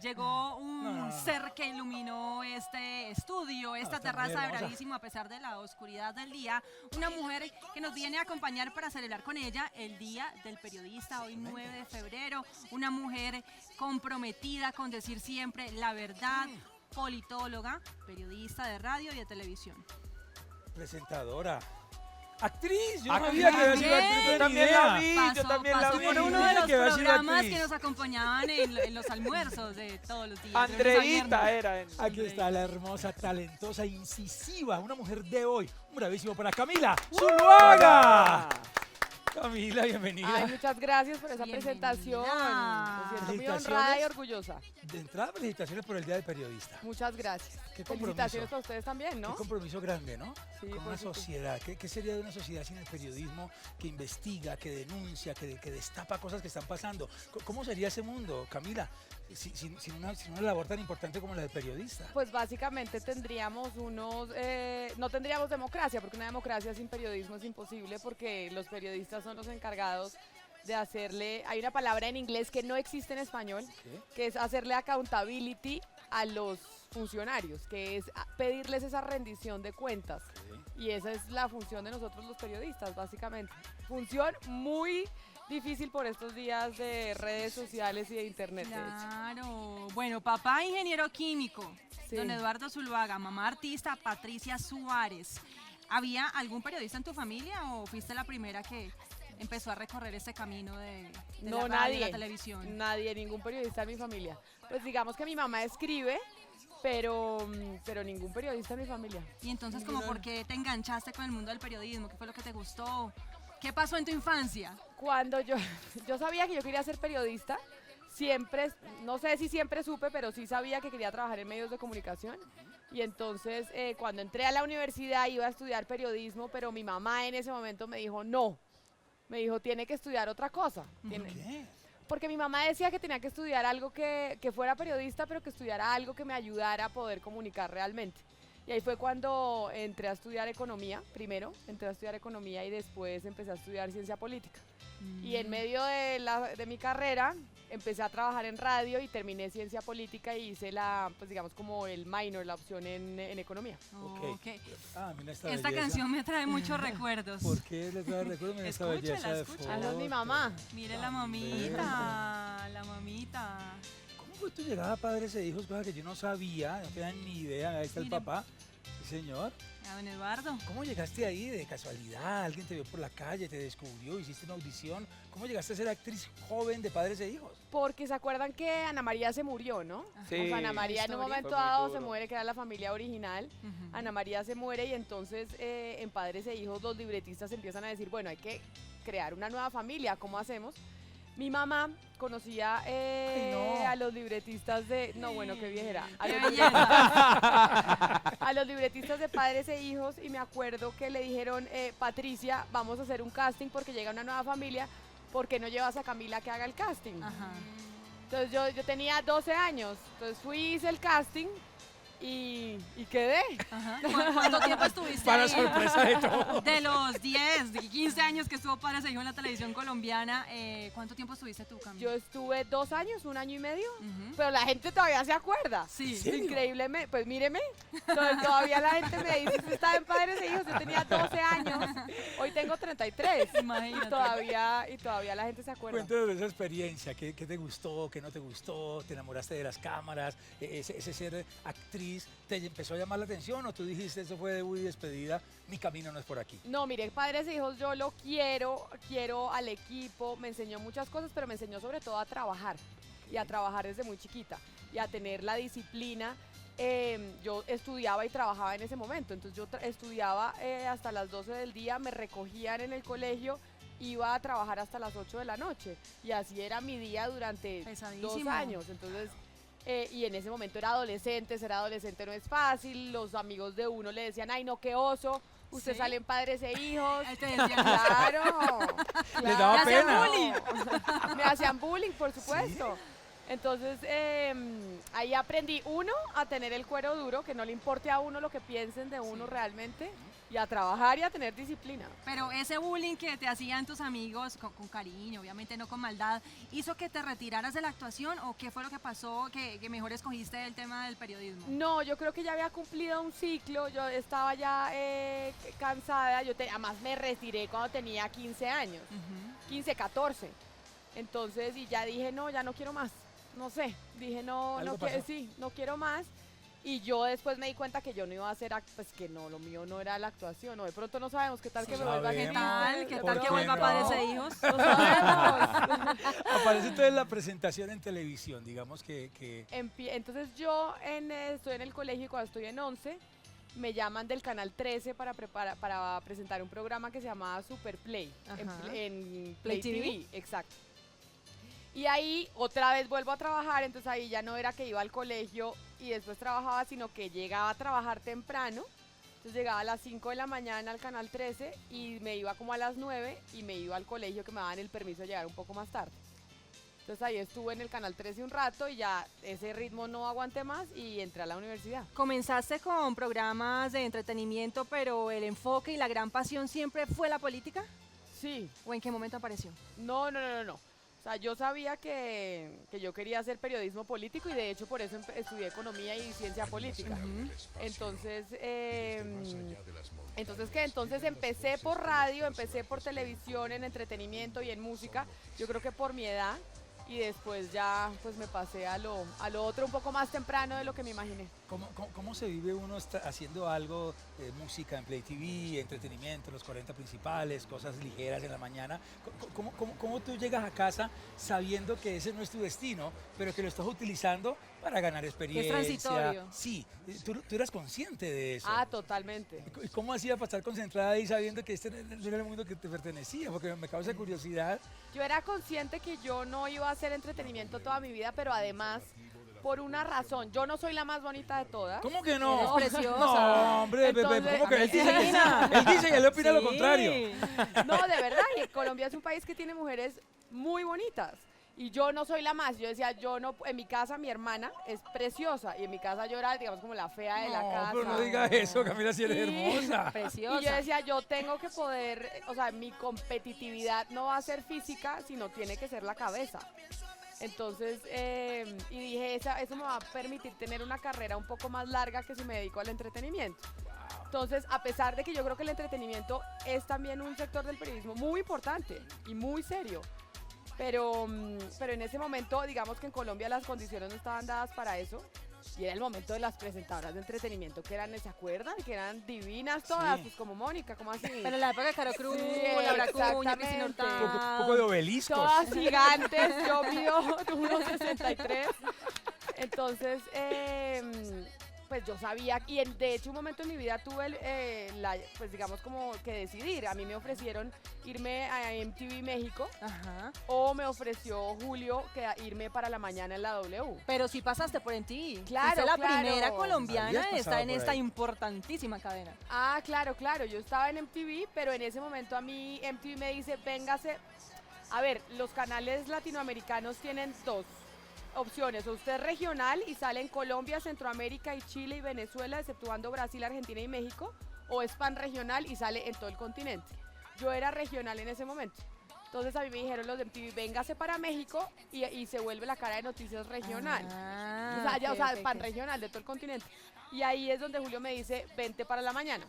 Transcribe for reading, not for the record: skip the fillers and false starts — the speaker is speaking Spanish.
llegó un ser que iluminó este estudio, esta terraza de Bravísimo a pesar de la oscuridad del día. Una mujer que nos viene a acompañar para celebrar con ella el Día del Periodista, hoy 9 de febrero. Una mujer comprometida con decir siempre la verdad, politóloga, periodista de radio y de televisión. Presentadora. Actriz, yo Actriz. sabía que había sido actriz, Yo también la vi, yo también la Pasó vi. por uno de los Que había sido programas actriz. que nos acompañaban en los almuerzos de todos los días. Andreita era. Aquí está la hermosa, talentosa, incisiva, una mujer de hoy. Un bravísimo para Camila Zuluaga. Camila, bienvenida. Ay, muchas gracias por esa Bienvenida. presentación. Me siento muy honrada y Felicitaciones. orgullosa. De entrada, felicitaciones por el Día del Periodista. Muchas gracias. Qué compromiso. Felicitaciones a ustedes también, ¿no? Qué compromiso grande, ¿no? Sí, Con por una supuesto. sociedad. ¿Qué sería de una sociedad sin el periodismo que investiga, que denuncia, que destapa cosas que están pasando? ¿Cómo sería ese mundo, Camila, sin una labor tan importante como la del periodista? Pues básicamente tendríamos no tendríamos democracia, porque una democracia sin periodismo es imposible, porque los periodistas son los encargados de hacerle, hay una palabra en inglés que no existe en español, ¿Qué? que es hacerle accountability a los funcionarios, que es pedirles esa rendición de cuentas. Y esa es la función de nosotros los periodistas, básicamente. Función muy difícil por estos días de redes sociales y de internet, de hecho. Claro. Bueno, papá ingeniero químico, Sí. don Eduardo Zuluaga, mamá artista Patricia Suárez. ¿Había algún periodista en tu familia o fuiste la primera que empezó a recorrer este camino de No, la radio y nadie. la televisión? Nadie, ningún periodista en mi familia. Pues digamos que mi mamá escribe, pero ningún periodista en mi familia. Y entonces, como ¿por qué te enganchaste con el mundo del periodismo? ¿Qué fue lo que te gustó? ¿Qué pasó en tu infancia? Cuando yo sabía que yo quería ser periodista, siempre, no sé si siempre supe, pero sí sabía que quería trabajar en medios de comunicación. Y entonces, cuando entré a la universidad iba a estudiar periodismo, pero mi mamá en ese momento me dijo, no. Me dijo, tiene que estudiar otra cosa. ¿Qué? Porque mi mamá decía que tenía que estudiar algo que fuera periodista, pero que estudiara algo que me ayudara a poder comunicar realmente. Y ahí fue cuando entré a estudiar economía, primero entré a estudiar economía y después empecé a estudiar ciencia política. Y en medio de mi carrera empecé a trabajar en radio y terminé ciencia política y hice pues digamos como el minor, la opción en economía. Ok. Ah, mira esta Esta belleza. canción me trae muchos recuerdos. ¿Por qué les da recuerdo? Mira esta Escúchala, belleza de escúchala. Esa es mi foto. mamá. Mire la mamita, la mamita. ¿Cómo fue tu llegada a Padres e Hijos? Cosa que yo no sabía, no tenía ni idea. Ahí está el Miren. papá. Sí, señor. A don Eduardo. ¿Cómo llegaste ahí de casualidad? ¿Alguien te vio por la calle, te descubrió, hiciste una audición? ¿Cómo llegaste a ser actriz joven de Padres e Hijos? Porque se acuerdan que Ana María se murió, ¿no? Sí. O sea, Ana María en un Historia. momento Fue muy dado se duro. muere, que era la familia original. Ujú. Ana María se muere y entonces en Padres e Hijos los libretistas empiezan a decir, bueno, hay que crear una nueva familia, ¿cómo hacemos? Mi mamá conocía no. a los libretistas de... No, bueno, qué viejera. A Qué los, belleza. a los libretistas de Padres e Hijos y me acuerdo que le dijeron, Patricia, vamos a hacer un casting porque llega una nueva familia, ¿por qué no llevas a Camila que haga el casting? Ajá. Entonces yo tenía 12 años, entonces fui, hice el casting y quedé. Ajá. ¿Cuánto tiempo estuviste Para ahí? sorpresa de todos. De los 10, de 15 años que estuvo Padres e Hijos en la televisión colombiana, ¿cuánto tiempo estuviste tú, Camila? Yo estuve 2 años, 1 año y medio, Ujú. pero la gente todavía se acuerda. Sí. ¿Sí? ¿serio? Increíblemente, pues míreme, todavía la gente me dice, usted estaba en Padres e Hijos, yo tenía 12 años, hoy tengo 33. Imagínate. Y todavía la gente se acuerda. Cuéntanos de esa experiencia, ¿qué te gustó, qué no te gustó? ¿Te enamoraste de las cámaras? ¿Ese ser actriz te empezó a llamar la atención o tú dijiste, eso fue debut y despedida, mi camino no es por aquí? No, mire, Padres e Hijos yo lo quiero al equipo, me enseñó muchas cosas, pero me enseñó sobre todo a trabajar y a trabajar desde muy chiquita y a tener la disciplina. Yo estudiaba y trabajaba en ese momento, entonces yo estudiaba hasta las 12 del día, me recogían en el colegio, iba a trabajar hasta las 8 de la noche y así era mi día durante 2 Pesadísimo. años, entonces... y en ese momento era adolescente, ser adolescente no es fácil, los amigos de uno le decían, ay no, qué oso, usted ¿Sí? sale en Padres e Hijos. Ahí te decían, Claro, Les daba ¿te hacían pena. bullying? Me hacían bullying, por supuesto. Entonces, ahí aprendí, uno, a tener el cuero duro, que no le importe a uno lo que piensen de uno realmente, y a trabajar y a tener disciplina. Pero ese bullying que te hacían tus amigos con cariño, obviamente no con maldad, ¿hizo que te retiraras de la actuación o qué fue lo que pasó que mejor escogiste el tema del periodismo? No, yo creo que ya había cumplido un ciclo, yo estaba ya cansada, además me retiré cuando tenía 15 años, 15, 14. Entonces, y ya dije, no, ya no quiero más. No sé, dije no quiero más. Y yo después me di cuenta que yo no iba a hacer, pues que no, lo mío no era la actuación, o de pronto no sabemos qué tal que me vuelva ¿Qué actriz. tal? ¿Qué ¿Por tal qué que vuelva no? padres e hijos? No sabemos. Aparece entonces la presentación en televisión, digamos que Entonces yo estoy en el colegio y cuando estoy en 11 me llaman del canal 13 para presentar un programa que se llamaba Super Play en Play TV. Exacto. Y ahí otra vez vuelvo a trabajar, entonces ahí ya no era que iba al colegio y después trabajaba, sino que llegaba a trabajar temprano. Entonces llegaba a las 5 de la mañana al canal 13 y me iba como a las 9 y me iba al colegio que me daban el permiso de llegar un poco más tarde. Entonces ahí estuve en el canal 13 un rato y ya ese ritmo no aguanté más y entré a la universidad. Comenzaste con programas de entretenimiento, pero el enfoque y la gran pasión siempre fue la política. Sí. ¿O en qué momento apareció? No. O sea, yo sabía que yo quería hacer periodismo político y de hecho por eso estudié economía y ciencia política. Entonces, entonces empecé por radio, empecé por televisión, en entretenimiento y en música. Yo creo que por mi edad. Y después ya pues me pasé a lo otro un poco más temprano de lo que me imaginé. ¿Cómo se vive uno haciendo algo de música en Play TV, entretenimiento, los 40 principales, cosas ligeras en la mañana? ¿Cómo tú llegas a casa sabiendo que ese no es tu destino, pero que lo estás utilizando para ganar experiencia? Es transitorio. Sí, tú eras consciente de eso. Ah, totalmente. ¿Y cómo hacía para estar concentrada ahí sabiendo que este no era el mundo que te pertenecía? Porque me causa curiosidad. Yo era consciente que yo no iba a hacer entretenimiento toda mi vida, pero además, por una razón, yo no soy la más bonita de todas. ¿Cómo que no? Eres preciosa. No, hombre, Entonces, ¿cómo que él dice que sí? Divina. Él dice y él opina lo Sí. contrario. No, de verdad, y Colombia es un país que tiene mujeres muy bonitas. Y yo no soy la más, yo decía, yo no, en mi casa mi hermana es preciosa y en mi casa yo era, digamos, como la fea de la casa. No, pero no digas eso, Camila, si eres Y- hermosa. Preciosa. Y yo decía, yo tengo que poder, o sea, mi competitividad no va a ser física, sino tiene que ser la cabeza. Entonces, y dije, eso me va a permitir tener una carrera un poco más larga que si me dedico al entretenimiento. Entonces, a pesar de que yo creo que el entretenimiento es también un sector del periodismo muy importante y muy serio, pero en ese momento, digamos que en Colombia las condiciones no estaban dadas para eso. Y era el momento de las presentadoras de entretenimiento que eran, ¿se acuerdan? Que eran divinas todas, Sí. pues como Mónica, como así. Pero en la época de Caro Cruz, Sí, Laura Cuña, exactamente. Cristina Un Hurtado. poco de obeliscos. Todas gigantes, yo mido 1,63. Entonces, pues yo sabía, y de hecho un momento en mi vida tuve, pues digamos como que decidir. A mí me ofrecieron irme a MTV México Ajá. o me ofreció Julio irme para la mañana en la W. Pero sí pasaste por MTV. Claro, Fuiste la claro. primera colombiana Habías en estar pasado en por esta ahí. importantísima cadena. Ah, claro, yo estaba en MTV, pero en ese momento a mí MTV me dice, véngase. A ver, los canales latinoamericanos tienen dos opciones, o usted es regional y sale en Colombia, Centroamérica y Chile y Venezuela, exceptuando Brasil, Argentina y México, o es pan regional y sale en todo el continente. Yo era regional en ese momento. Entonces a mí me dijeron los de MTV, véngase para México y se vuelve la cara de noticias regional. Ah, O sea, ok, o sea, ok, pan ok. regional de todo el continente. Y ahí es donde Julio me dice, vente para la mañana.